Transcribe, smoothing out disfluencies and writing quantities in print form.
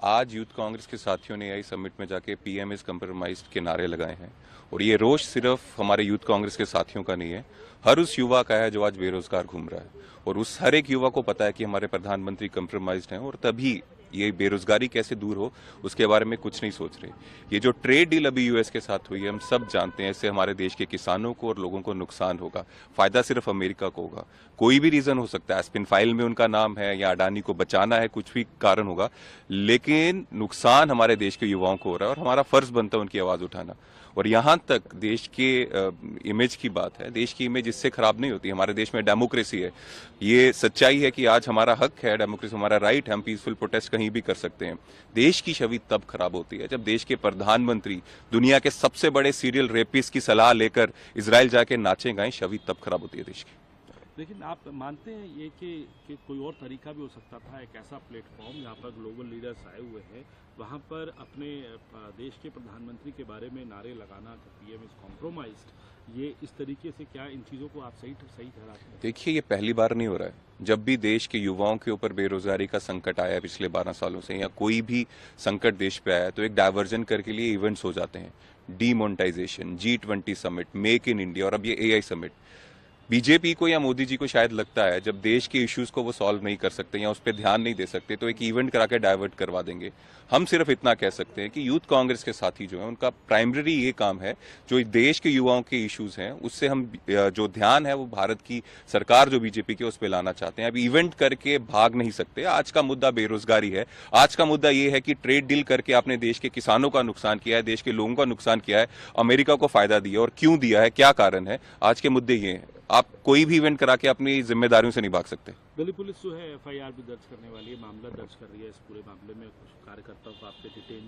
आज यूथ कांग्रेस के साथियों ने एआई समिट में जाके पीएम इज कंप्रोमाइज्ड के नारे लगाए हैं और ये रोष सिर्फ हमारे यूथ कांग्रेस के साथियों का नहीं है, हर उस युवा का है जो आज बेरोजगार घूम रहा है और उस हर एक युवा को पता है कि हमारे प्रधानमंत्री कंप्रोमाइज्ड हैं और तभी ये बेरोजगारी कैसे दूर हो उसके बारे में कुछ नहीं सोच रहे। ये जो ट्रेड डील अभी यूएस के साथ हुई है, हम सब जानते हैं इससे हमारे देश के किसानों को और लोगों को नुकसान होगा, फायदा सिर्फ अमेरिका को होगा। कोई भी रीजन हो सकता है, एस्पिन फाइल में उनका नाम है या अडानी को बचाना है, कुछ भी कारण होगा, लेकिन नुकसान हमारे देश के युवाओं को हो रहा है और हमारा फर्ज बनता है उनकी आवाज उठाना। और यहां तक देश के इमेज की बात है, देश की इमेज इससे खराब नहीं होती। हमारे देश में डेमोक्रेसी है, ये सच्चाई है कि आज हमारा हक है, डेमोक्रेसी हमारा राइट है, हम पीसफुल प्रोटेस्ट कहीं भी कर सकते हैं। देश की छवि तब खराब होती है जब देश के प्रधानमंत्री दुनिया के सबसे बड़े सीरियल रेपिस्ट की सलाह लेकर इजराइल जाके नाचे गाएं, छवि तब खराब होती है देश की। लेकिन आप मानते हैं ये कि कोई और तरीका भी हो सकता था, एक ऐसा प्लेटफॉर्म जहाँ पर ग्लोबल लीडर्स आए हुए हैं, वहाँ पर अपने देश के प्रधानमंत्री के बारे में नारे लगाना कि पीएम इज कॉम्प्रोमाइज्ड, ये इस तरीके से क्या इन चीज़ों को आप सही ठहराते हैं? देखिए, ये पहली बार नहीं हो रहा है। जब भी देश के युवाओं के ऊपर बेरोजगारी का संकट आया पिछले 12 सालों से, या कोई भी संकट देश पे आया, तो एक डाइवर्जन करके लिए इवेंट्स हो जाते हैं। Demonetisation, G20 summit, make in India और अब ये एआई समिट। बीजेपी को या मोदी जी को शायद लगता है जब देश के इश्यूज को वो सॉल्व नहीं कर सकते या उस पर ध्यान नहीं दे सकते तो एक इवेंट करा के डाइवर्ट करवा देंगे। हम सिर्फ इतना कह सकते हैं कि यूथ कांग्रेस के साथी जो है उनका प्राइमरी ये काम है, जो देश के युवाओं के इश्यूज हैं उससे हम जो ध्यान है वो भारत की सरकार जो बीजेपी की उस पर लाना चाहते हैं। अब इवेंट करके भाग नहीं सकते। आज का मुद्दा बेरोजगारी है, आज का मुद्दा ये है कि ट्रेड डील करके आपने देश के किसानों का नुकसान किया है, देश के लोगों का नुकसान किया है, अमेरिका को फायदा दिया और क्यों दिया है, क्या कारण है। आज के मुद्दे ये हैं। आप कोई भी इवेंट करा के अपनी जिम्मेदारियों से नहीं भाग सकते। दिल्ली पुलिस जो है एफआईआर भी दर्ज करने वाली है, मामला दर्ज कर रही है। इस पूरे मामले में कुछ कार्यकर्ताओं को आपके डिटेन